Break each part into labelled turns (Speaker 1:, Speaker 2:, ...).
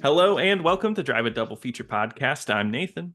Speaker 1: Hello and welcome to Drive a Double Feature Podcast. I'm Nathan,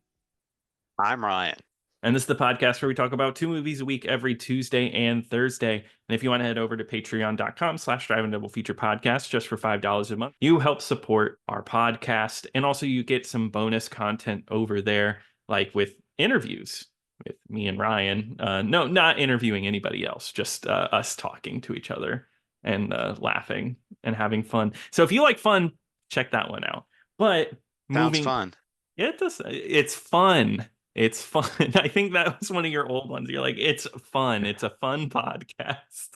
Speaker 2: I'm Ryan.
Speaker 1: and this is the podcast where we talk about two movies a week every Tuesday and Thursday. And if you want to head over to patreon.com/Drive a Double Feature Podcast just for $5 a month, you help support our podcast. And also you get some bonus content over there, like with interviews with me and Ryan. No, not interviewing anybody else, just us talking to each other and laughing and having fun. So if you like fun, check that one out. But
Speaker 2: Sounds
Speaker 1: moving,
Speaker 2: fun.
Speaker 1: yeah, it does. It's fun. It's fun. I think that was one of your old ones. You're like, it's fun. It's a fun podcast.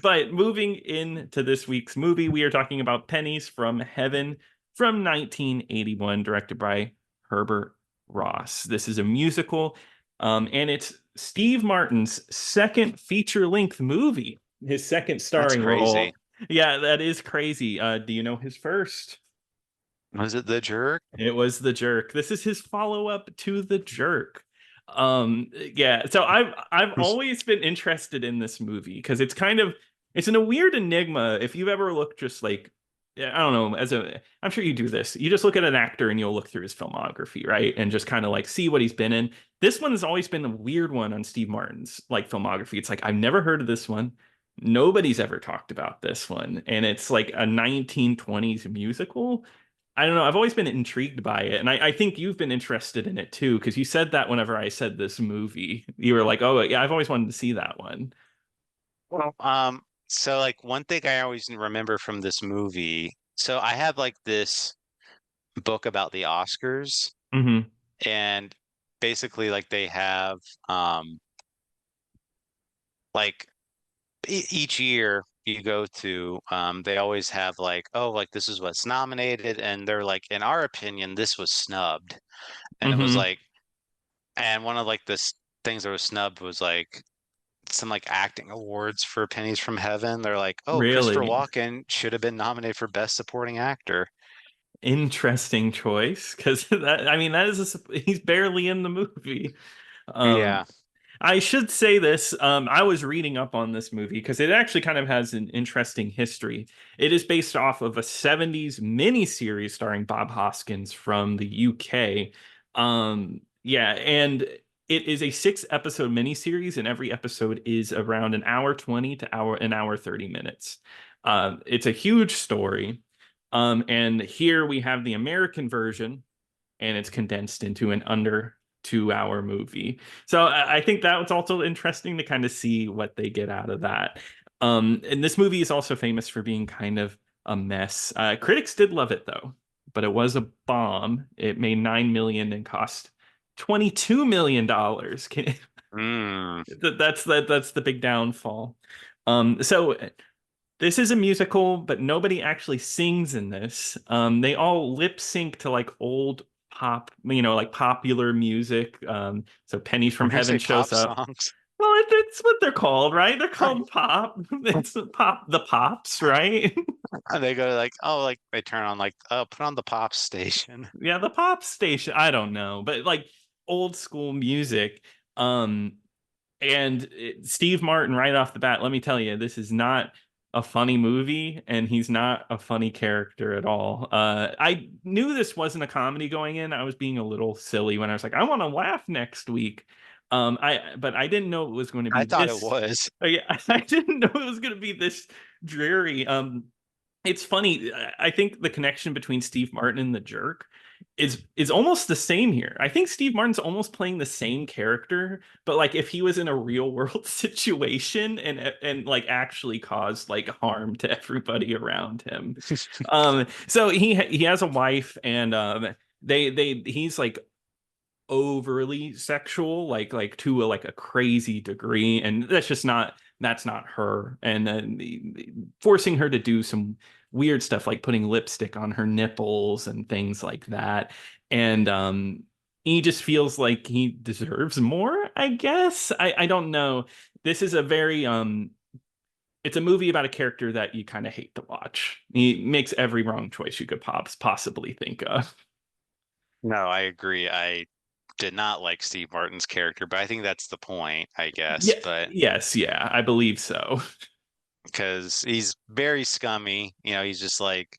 Speaker 1: But moving into this week's movie, we are talking about Pennies from Heaven from 1981, directed by Herbert Ross. This is a musical, and it's Steve Martin's second feature-length movie, his second
Speaker 2: That's
Speaker 1: starring
Speaker 2: crazy.
Speaker 1: role. Yeah, that is crazy. Do you know his first?
Speaker 2: Was it The Jerk?
Speaker 1: It was The Jerk. This is his follow-up to The Jerk. Yeah, so I've always been interested in this movie because it's in a weird enigma. If you've ever looked just like I don't know, I'm sure you do this. You just look at an actor and you'll look through his filmography, right? And just kind of like see what he's been in. This one has always been a weird one on Steve Martin's like filmography. It's like I've never heard of this one. Nobody's ever talked about this one. And it's like a 1920s musical. I don't know. I've always been intrigued by it. And I think you've been interested in it too, because you said that whenever I said this movie, you were like, oh, yeah, I've always wanted to see that one.
Speaker 2: Well, so like one thing I always remember from this movie, so I have like this book about the Oscars,
Speaker 1: Hmm.
Speaker 2: and basically like they have like each year you go to they always have like, oh, like this is what's nominated, and they're like, in our opinion this was snubbed. And it was
Speaker 1: Hmm.
Speaker 2: like, and one of like this things that was snubbed was like some like acting awards for Pennies from Heaven. They're like, oh, Christopher
Speaker 1: Really
Speaker 2: Walken should have been nominated for Best Supporting Actor.
Speaker 1: interesting choice. Because that, I mean, he's barely in the movie. Um,
Speaker 2: Yeah.
Speaker 1: I should say this. I was reading up on this movie because it actually kind of has an interesting history. It is based off of a 70s miniseries starring Bob Hoskins from the UK. Yeah, and it is a 6 episode miniseries, and every episode is around an hour 20 to an hour 30 minutes. It's a huge story. And here we have the American version, and it's condensed into an under 2 hour movie. So I think that was also interesting to kind of see what they get out of that. And this movie is also famous for being kind of a mess. Critics did love it though, but it was a bomb. It made 9 million and cost $22 million.
Speaker 2: Mm.
Speaker 1: That's the big downfall. So this is a musical, but nobody actually sings in this. They all lip sync to like old pop, like popular music. So Pennies
Speaker 2: I'm
Speaker 1: from
Speaker 2: gonna
Speaker 1: Heaven
Speaker 2: say
Speaker 1: shows
Speaker 2: pop
Speaker 1: up.
Speaker 2: songs.
Speaker 1: Well, it's what they're called, right? They're called pop. It's pop, the pops, right?
Speaker 2: And they go like, oh, like they turn on like, oh, put on the pop station.
Speaker 1: Yeah, the pop station. I don't know, but like old school music. Um, Steve Martin, right off the bat, let me tell you, this is not a funny movie, and he's not a funny character at all. I knew this wasn't a comedy going in. I was being a little silly when I was like, I want to laugh next week. But I didn't know it was going to
Speaker 2: I
Speaker 1: be
Speaker 2: thought it
Speaker 1: this.
Speaker 2: was.
Speaker 1: Yeah, I didn't know it was going to be this dreary. It's funny. I think the connection between Steve Martin and the Jerk is almost the same here. I think Steve Martin's almost playing the same character, but like if he was in a real world situation and like actually caused like harm to everybody around him. So he has a wife, and he's like overly sexual, like to a crazy degree, and that's not her. And forcing her to do some weird stuff like putting lipstick on her nipples and things like that. And he just feels like he deserves more, I guess. I don't know. This is a very it's a movie about a character that you kind of hate to watch. He makes every wrong choice you could possibly think of.
Speaker 2: No, I agree. I did not like Steve Martin's character, but I think that's the point, I guess.
Speaker 1: Yeah,
Speaker 2: But
Speaker 1: yes, yeah, I believe so.
Speaker 2: because he's very scummy, he's just like,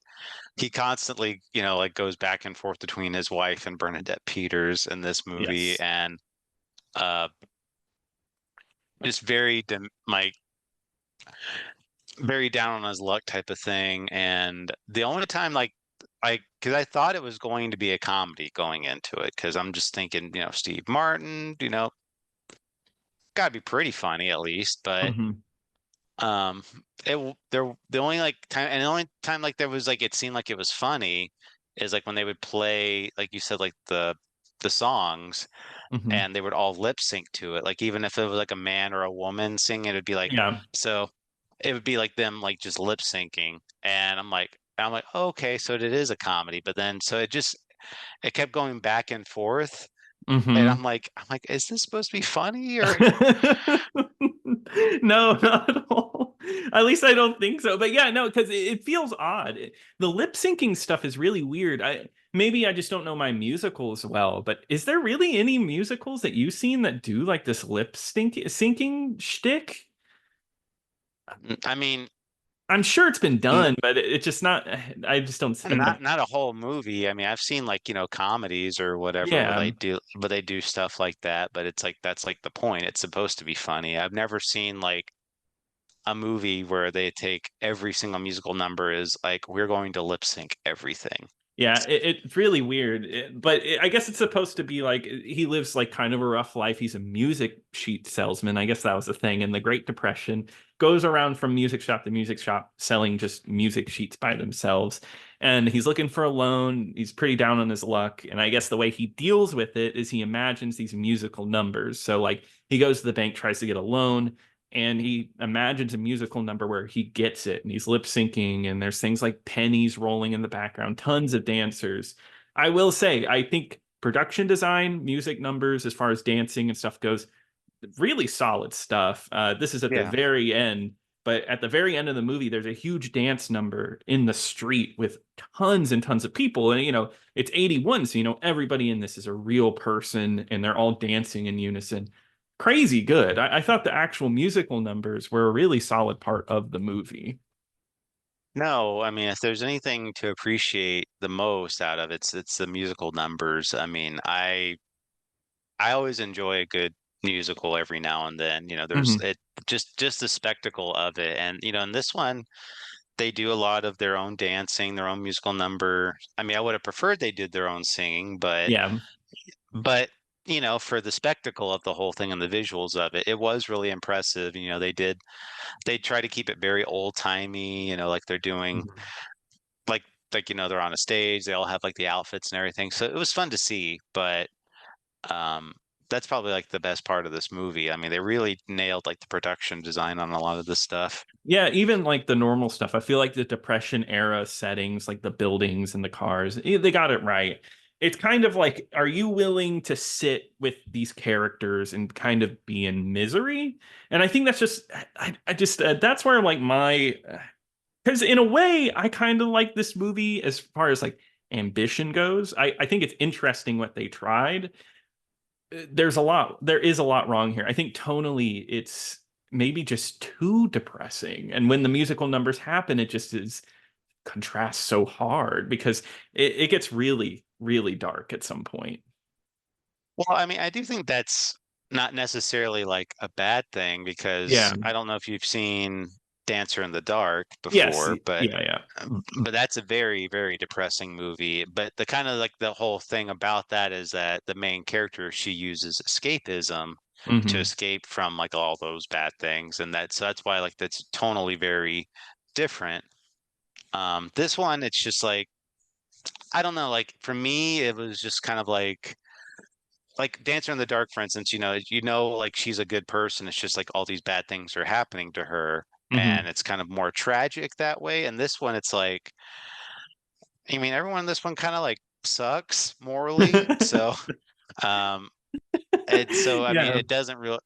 Speaker 2: he constantly, you know, like goes back and forth between his wife and Bernadette Peters in this movie,
Speaker 1: Yes.
Speaker 2: and uh just like very down on his luck type of thing. And the only time like because I thought it was going to be a comedy going into it, because I'm just thinking, you know, Steve Martin, you know, gotta be pretty funny at least. But
Speaker 1: Hmm.
Speaker 2: um the only like time, and the only time like there was like it seemed like it was funny is like when they would play, like you said, like the songs,
Speaker 1: Hmm.
Speaker 2: and they would all lip sync to it. Like even if it was like a man or a woman singing, it would be like,
Speaker 1: Yeah.
Speaker 2: so it would be like them like just lip syncing. And I'm like, oh, okay, so it is a comedy. But then so it kept going back and forth. And
Speaker 1: Hmm.
Speaker 2: I'm like, is this supposed to be funny or
Speaker 1: No, not at all. At least I don't think so. But yeah, no, because it feels odd. The lip syncing stuff is really weird. Maybe I just don't know my musicals well, but is there really any musicals that you've seen that do like this lip syncing shtick?
Speaker 2: I mean,
Speaker 1: I'm sure it's been done, but it's just not. I just don't. I've never.
Speaker 2: not a whole movie. I mean, I've seen like, you know, comedies or whatever
Speaker 1: Yeah.
Speaker 2: where they do stuff like that, but it's like that's like the point. It's supposed to be funny. I've never seen like a movie where they take every single musical number is like we're going to lip sync everything.
Speaker 1: Yeah, it's really weird. But I guess it's supposed to be like he lives like kind of a rough life. He's a music sheet salesman. I guess that was the thing in the Great Depression. Goes around from music shop to music shop selling just music sheets by themselves. And he's looking for a loan. He's pretty down on his luck. And I guess the way he deals with it is he imagines these musical numbers. So like he goes to the bank, tries to get a loan, and he imagines a musical number where he gets it and he's lip syncing, and there's things like pennies rolling in the background, tons of dancers. I will say, I think production design, music numbers, as far as dancing and stuff goes, really solid stuff. This is at the
Speaker 2: Yeah.
Speaker 1: very end, but at the very end of the movie, there's a huge dance number in the street with tons and tons of people. And, it's 81. So, everybody in this is a real person and they're all dancing in unison. Crazy good. I thought the actual musical numbers were a really solid part of the movie.
Speaker 2: No, I mean, if there's anything to appreciate the most out of it, it's the musical numbers. I mean, I always enjoy a good musical every now and then. You know, there's
Speaker 1: Hmm.
Speaker 2: it just the spectacle of it. And, you know, in this one, they do a lot of their own dancing, their own musical number. I mean, I would have preferred they did their own singing,
Speaker 1: Yeah.
Speaker 2: but you know, for the spectacle of the whole thing and the visuals of it, it was really impressive. You know, they try to keep it very old timey, you know, like they're doing
Speaker 1: Mhm.
Speaker 2: like you know, they're on a stage, they all have like the outfits and everything. So it was fun to see, but um that's probably like the best part of this movie. I mean, they really nailed like the production design on a lot of this stuff.
Speaker 1: Yeah, even like the normal stuff. I feel like the Depression era settings, like the buildings and the cars, they got it right. It's kind of like, are you willing to sit with these characters and kind of be in misery? And I think that's just, I just, that's where like because in a way, I kind of like this movie as far as like ambition goes. I think it's interesting what they tried. There is a lot wrong here. I think tonally it's maybe just too depressing. And when the musical numbers happen, it just is contrasts so hard because it gets really, really dark at some point.
Speaker 2: Well, I mean, I do think that's not necessarily like a bad thing, because
Speaker 1: Yeah.
Speaker 2: I don't know if you've seen Dancer in the Dark
Speaker 1: Yes.
Speaker 2: before,
Speaker 1: Yeah, yeah.
Speaker 2: but that's a very, very depressing movie. But the kind of like the whole thing about that is that the main character, she uses escapism to
Speaker 1: Hmm.
Speaker 2: escape from like all those bad things, and that's why like that's tonally very different. This one, it's just like I don't know, like for me, it was just kind of like Dancer in the Dark, for instance, you know, like she's a good person. It's just like all these bad things are happening to her,
Speaker 1: Hmm.
Speaker 2: and it's kind of more tragic that way. And this one, it's like, I mean, everyone in this one kind of like sucks morally. So, um, I mean,
Speaker 1: Yeah.
Speaker 2: it doesn't really.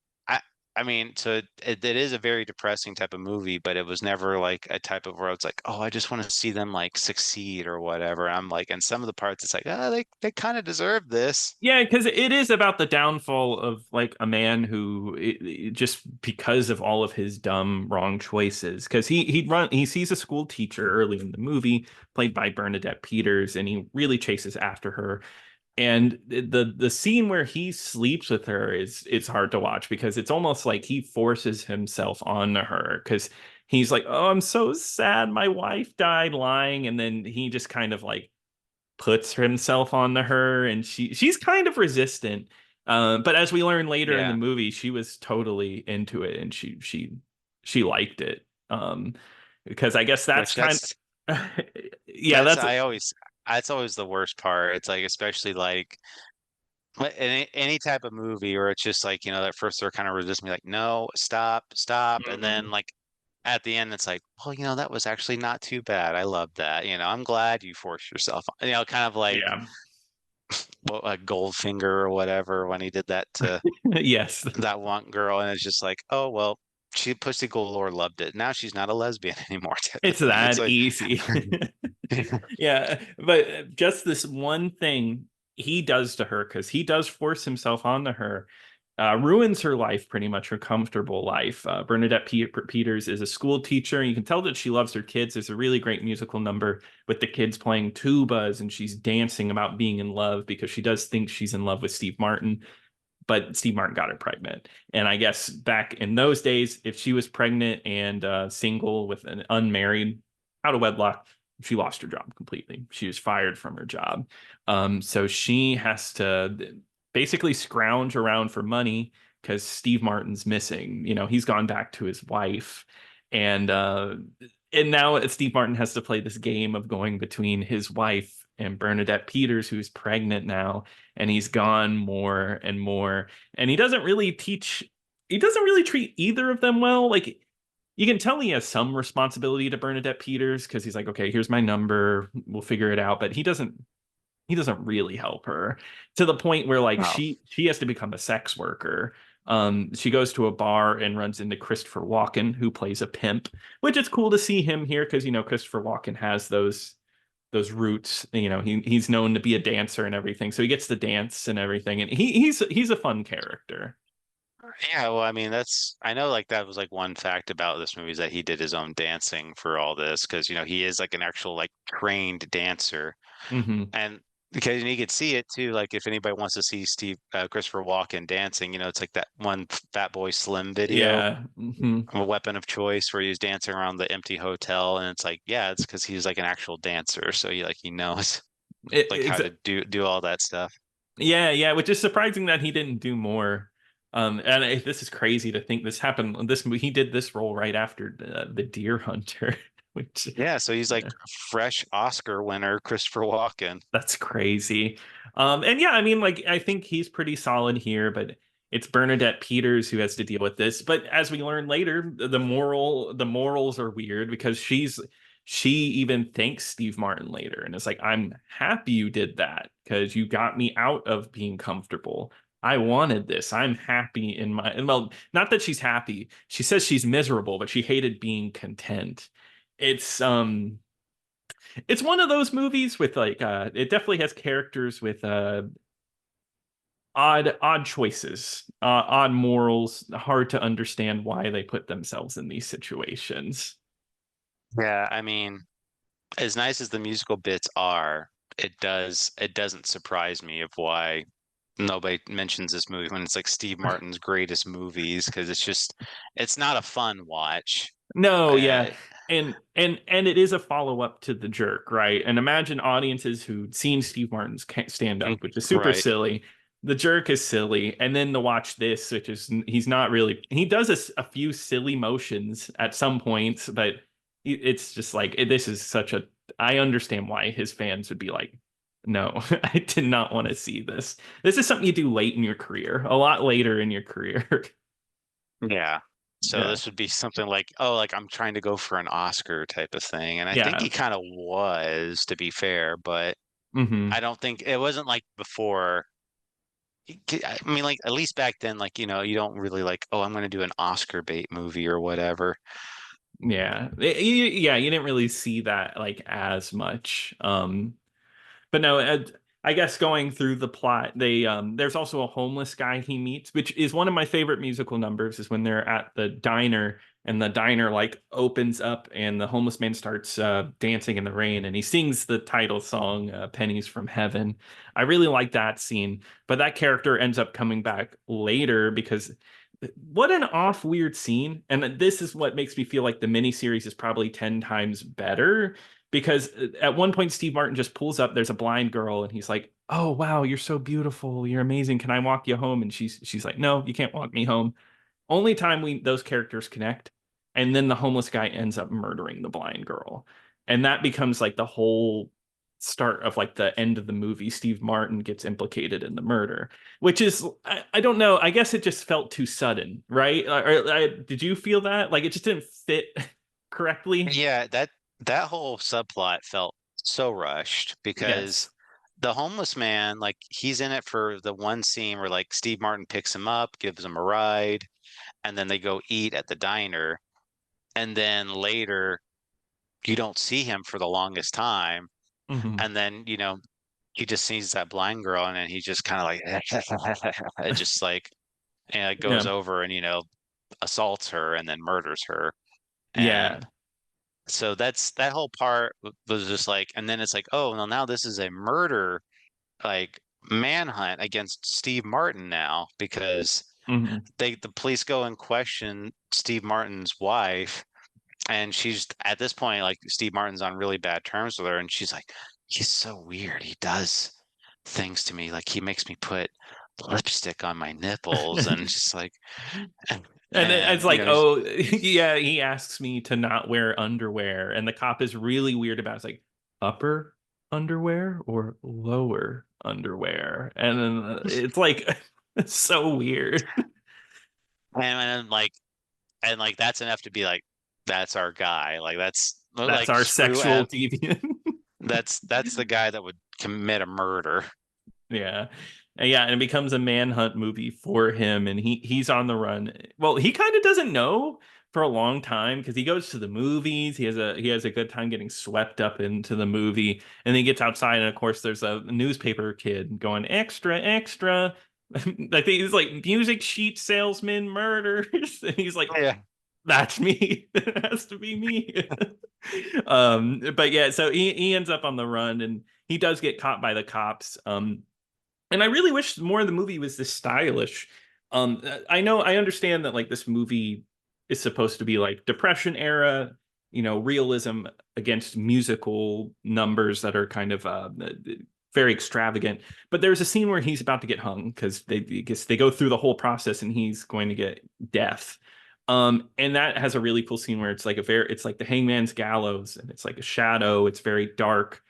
Speaker 2: I mean, so it is a very depressing type of movie, but it was never like a type of where it's like, oh, I just want to see them like succeed or whatever. I'm like, and some of the parts, it's like, oh, they kind of deserve this.
Speaker 1: Yeah, because it is about the downfall of like a man who just because of all of his dumb wrong choices. Because he sees a school teacher early in the movie, played by Bernadette Peters, and he really chases after her. And the scene where he sleeps with her is it's hard to watch because it's almost like he forces himself onto her because he's like, "Oh, I'm so sad, my wife died lying," and then he just kind of like puts himself onto her, and she's kind of resistant. But as we learn later in the
Speaker 2: Yeah,
Speaker 1: movie, she was totally into it, and she liked it. Because I guess that's
Speaker 2: which
Speaker 1: kind
Speaker 2: that's
Speaker 1: of yeah,
Speaker 2: that's
Speaker 1: that's
Speaker 2: I always that's always the worst part. It's like especially like any type of movie where it's just like, at first they're kind of resisting me like, no, stop, stop. And then
Speaker 1: mhm.
Speaker 2: like at the end, it's like, well, that was actually not too bad. I love that. I'm glad you forced yourself, kind of like
Speaker 1: Yeah.
Speaker 2: a Goldfinger or whatever when he did that to
Speaker 1: Yes.
Speaker 2: that one girl. And it's just like, oh, well, she Pussy Galore loved it. Now she's not a lesbian anymore type of
Speaker 1: It's
Speaker 2: thing. It's
Speaker 1: that
Speaker 2: like,
Speaker 1: easy. Yeah, but just this one thing he does to her, because he does force himself onto her, ruins her life, pretty much her comfortable life. Bernadette Peters is a school teacher. You can tell that she loves her kids. There's a really great musical number with the kids playing tubas, and she's dancing about being in love because she does think she's in love with Steve Martin, but Steve Martin got her pregnant. And I guess back in those days, if she was pregnant and single with an unmarried, out of wedlock, she lost her job completely. She was fired from her job. So she has to basically scrounge around for money because Steve Martin's missing. He's gone back to his wife, and now Steve Martin has to play this game of going between his wife and Bernadette Peters, who's pregnant now, and he's gone more and more. And he doesn't really treat either of them well. Like, you can tell he has some responsibility to Bernadette Peters because he's like, okay, here's my number, we'll figure it out. But he doesn't really help her to the point where like
Speaker 2: oh,
Speaker 1: she has to become a sex worker. She goes to a bar and runs into Christopher Walken, who plays a pimp, which is cool to see him here because Christopher Walken has those roots. He's known to be a dancer and everything, so he gets to dance and everything, and he's a fun character.
Speaker 2: yeah, well, I mean, I know like that was like one fact about this movie is that he did his own dancing for all this because, he is like an actual like trained dancer.
Speaker 1: Hmm.
Speaker 2: And because you could see it too, like if anybody wants to see Christopher Walken dancing, it's like that one Fat Boy Slim video,
Speaker 1: Yeah. Hmm.
Speaker 2: A Weapon of Choice, where he was dancing around the empty hotel, and it's like, yeah, it's because he's like an actual dancer, so he knows like how to do all that stuff.
Speaker 1: Yeah, yeah, which is surprising that he didn't do more. And this is crazy to think this happened. He did this role right after the Deer Hunter, which
Speaker 2: Yeah, so he's like fresh Oscar winner Christopher Walken.
Speaker 1: that's crazy. And yeah, I mean, like, I think he's pretty solid here, but it's Bernadette Peters who has to deal with this. But as we learn later, the morals are weird because she even thanks Steve Martin later, and it's like, I'm happy you did that because you got me out of being comfortable. I wanted this. I'm happy in my, and well, not that she's happy. She says she's miserable, but she hated being content. It's it's one of those movies with like it definitely has characters with odd choices, odd morals, hard to understand why they put themselves in these situations.
Speaker 2: Yeah, I mean, as nice as the musical bits are, it doesn't surprise me of why nobody mentions this movie when it's like Steve Martin's greatest movies because it's not a fun watch.
Speaker 1: No,
Speaker 2: Uh,
Speaker 1: yeah. And it is a follow-up to The Jerk, right? And imagine audiences who'd seen Steve Martin's stand up, which is super
Speaker 2: right.
Speaker 1: silly. The Jerk is silly, and then to watch this, which is he's not really, he does a few silly motions at some points, but it's just like this is such a, I understand why his fans would be like, no, I did not want to see this. This is something you do late in your career, a lot later in your career.
Speaker 2: Yeah. So
Speaker 1: Yeah.
Speaker 2: this would be something like, oh, like I'm trying to go for an Oscar type of thing. And I think he
Speaker 1: Yeah.
Speaker 2: kind of was, to be fair, but
Speaker 1: Hmm.
Speaker 2: I don't think it wasn't like before. I mean, like at least back then, like you don't really like, oh, I'm going to do an Oscar bait movie or whatever.
Speaker 1: Yeah. Yeah, you didn't really see that like as much. But no, I guess going through the plot, they there's also a homeless guy he meets, which is one of my favorite musical numbers, is when they're at the diner and the diner like opens up and the homeless man starts dancing in the rain and he sings the title song, Pennies from Heaven. I really like that scene, but that character ends up coming back later because what an off weird scene. And this is what makes me feel like the miniseries is probably 10 times better because at one point Steve Martin just pulls up, there's a blind girl and he's like, "Oh wow, you're so beautiful, you're amazing, can I walk you home?" And she's like, "No, you can't walk me home." Only time we those characters connect, and then the homeless guy ends up murdering the blind girl, and that becomes like the whole start of like the end of the movie. Steve Martin gets implicated in the murder, which is I don't know, I guess it just felt too sudden, right? Did you feel that like it just didn't fit correctly?
Speaker 2: Yeah, that whole subplot felt so rushed because
Speaker 1: Yes.
Speaker 2: the homeless man, like he's in it for the one scene where like Steve Martin picks him up, gives him a ride, and then they go eat at the diner. And then later you don't see him for the longest time.
Speaker 1: Hmm.
Speaker 2: And then, he just sees that blind girl and then he just kind of like it just like and it goes
Speaker 1: Yeah.
Speaker 2: over and assaults her and then murders her.
Speaker 1: Yeah.
Speaker 2: And so that whole part was just like, and then it's like, oh, well, now this is a murder, like manhunt against Steve Martin now because
Speaker 1: Hmm.
Speaker 2: the police go and question Steve Martin's wife, and she's at this point like Steve Martin's on really bad terms with her, and she's like, he's so weird. He does things to me, like he makes me put lipstick on my nipples, and just like, and,
Speaker 1: And it's
Speaker 2: and
Speaker 1: like, oh, yeah, he asks me to not wear underwear. And the cop is really weird about it. It's like upper underwear or lower underwear. And then it's like, it's so weird.
Speaker 2: and like that's enough to be like, that's our guy. Like that's
Speaker 1: That's
Speaker 2: like
Speaker 1: our
Speaker 2: screw
Speaker 1: sexual
Speaker 2: at
Speaker 1: deviant.
Speaker 2: that's the guy that would commit a murder.
Speaker 1: Yeah. And yeah, and it becomes a manhunt movie for him and he's on the run. Well, he kind of doesn't know for a long time because he goes to the movies. He has a good time getting swept up into the movie and then he gets outside and of course there's a newspaper kid going extra extra. I think he's like music sheet salesman murders and he's like
Speaker 2: Yeah.
Speaker 1: that's me. It has to be me. But yeah, so he ends up on the run and he does get caught by the cops. And I really wish more of the movie was this stylish. I know I understand that like this movie is supposed to be like Depression era, realism against musical numbers that are kind of very extravagant. But there's a scene where he's about to get hung because they I guess they go through the whole process and he's going to get death. And that has a really cool scene where it's like the hangman's gallows and it's like a shadow, it's very dark.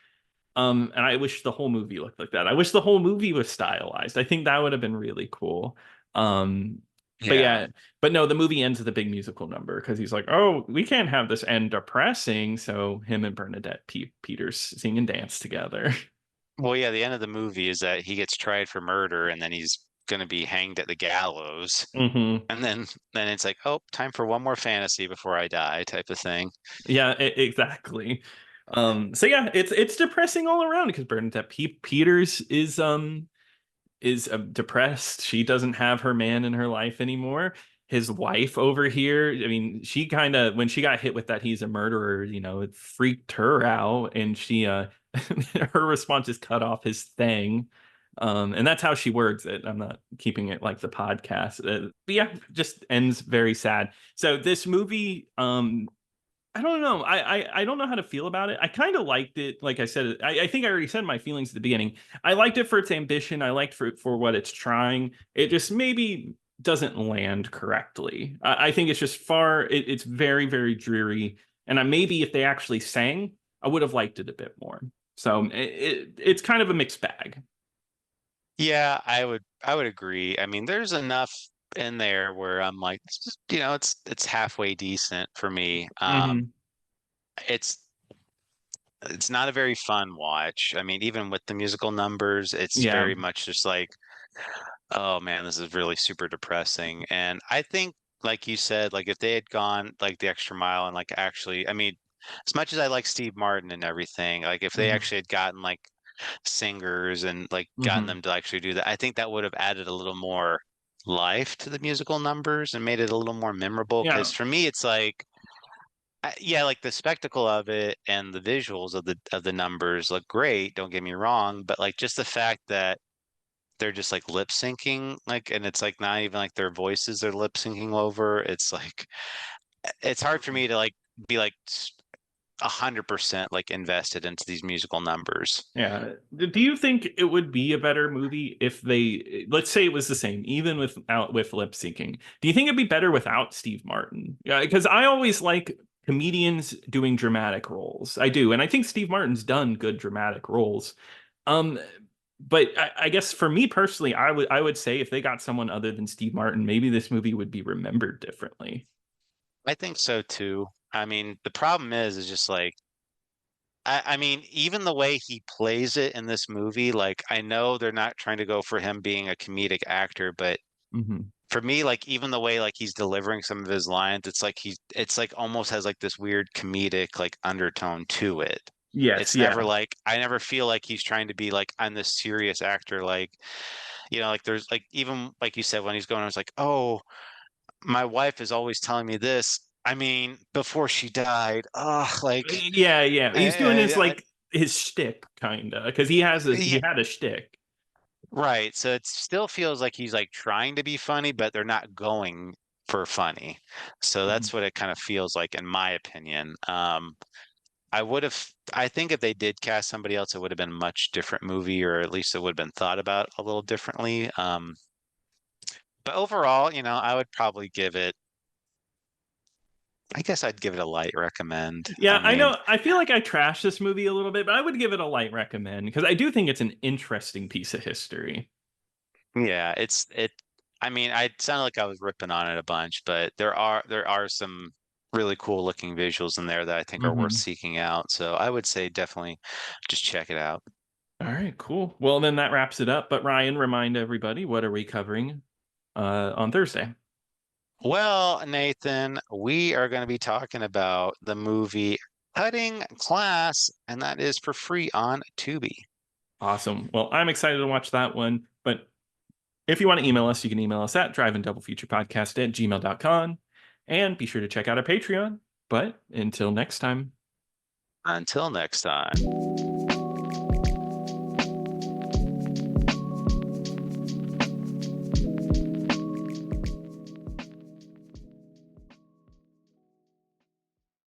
Speaker 1: And I wish the whole movie looked like that. I wish the whole movie was stylized. I think that would have been really cool. Um, but
Speaker 2: Yeah.
Speaker 1: yeah, but no, the movie ends with a big musical number because he's like, "Oh, we can't have this end depressing." So him and Bernadette Peters sing and dance together.
Speaker 2: Well, yeah, the end of the movie is that he gets tried for murder and then he's gonna be hanged at the gallows.
Speaker 1: Hmm.
Speaker 2: And then it's like, oh, time for one more fantasy before I die type of thing.
Speaker 1: Yeah, exactly. So yeah, it's depressing all around because Bernadette Peters is depressed. She doesn't have her man in her life anymore. His wife over here, I mean, she kind of when she got hit with that he's a murderer, it freaked her out and she her response is cut off his thing. And that's how she words it. I'm not keeping it like the podcast. But yeah, just ends very sad. So this movie I don't know. I don't know how to feel about it. I kind of liked it. Like I said, I think I already said my feelings at the beginning. I liked it for its ambition. I liked for what it's trying. It just maybe doesn't land correctly. I think it's just it's very, very dreary. And maybe if they actually sang, I would have liked it a bit more. So it's kind of a mixed bag.
Speaker 2: Yeah, I would agree. I mean, there's enough in there where I'm like, it's halfway decent for me.
Speaker 1: Hmm.
Speaker 2: It's it's not a very fun watch. I mean, even with the musical numbers, it's
Speaker 1: Yeah.
Speaker 2: very much just like, Oh man, this is really super depressing. And I think, like you said, like if they had gone like the extra mile and like actually, I mean, as much as I like Steve Martin and everything, like if they
Speaker 1: Hmm.
Speaker 2: actually had gotten like singers and like gotten
Speaker 1: Hmm.
Speaker 2: them to actually do that, I think that would have added a little more life to the musical numbers and made it a little more memorable.
Speaker 1: Yeah.
Speaker 2: Because for me, it's like, yeah, like the spectacle of it and the visuals of the numbers look great. Don't get me wrong, but like just the fact that they're just like lip syncing, like, and it's like not even like their voices they're lip syncing over. It's like it's hard for me to like be like 100% like invested into these musical numbers.
Speaker 1: Yeah. Do you think it would be a better movie if they, let's say it was the same, even without with lip syncing? Do you think it'd be better without Steve Martin? Yeah, because I always like comedians doing dramatic roles. I do, and I think Steve Martin's done good dramatic roles. Um, but I guess for me personally, I would say if they got someone other than Steve Martin, maybe this movie would be remembered differently.
Speaker 2: I think so too. I mean, the problem is just like I mean, even the way he plays it in this movie, like I know they're not trying to go for him being a comedic actor, but
Speaker 1: Hmm.
Speaker 2: for me, like even the way like he's delivering some of his lines, it's like almost has like this weird comedic like undertone to it.
Speaker 1: Yes,
Speaker 2: It's never
Speaker 1: yeah.
Speaker 2: like I never feel like he's trying to be like I'm this serious actor, like like there's like even like you said when he's going, I was like, oh, my wife is always telling me this. I mean, before she died, oh, like
Speaker 1: Yeah, yeah. He's doing his
Speaker 2: I,
Speaker 1: like his shtick kinda because he
Speaker 2: yeah,
Speaker 1: had a shtick.
Speaker 2: right. So it still feels like he's like trying to be funny, but they're not going for funny. So
Speaker 1: Mhm.
Speaker 2: that's what it kind of feels like, in my opinion. I think if they did cast somebody else, it would have been a much different movie, or at least it would have been thought about a little differently. But overall, I would probably I guess I'd give it a light recommend.
Speaker 1: Yeah,
Speaker 2: I
Speaker 1: I
Speaker 2: mean,
Speaker 1: know. I feel like I trashed this movie a little bit, but I would give it a light recommend because I do think it's an interesting piece of history.
Speaker 2: yeah, I mean, I sounded like I was ripping on it a bunch, but there are some really cool looking visuals in there that I think are worth
Speaker 1: Hmm.
Speaker 2: seeking out. So I would say definitely just check it out.
Speaker 1: All right, cool. Well, then that wraps it up. But Ryan, remind everybody, what are we covering on Thursday?
Speaker 2: Well, Nathan, we are going to be talking about the movie Cutting Class, and that is for free on Tubi.
Speaker 1: Awesome. Well, I'm excited to watch that one. But if you want to email us, you can email us at driveanddoublefuturepodcast@gmail.com. And be sure to check out our Patreon. But until next time.
Speaker 2: Until next time.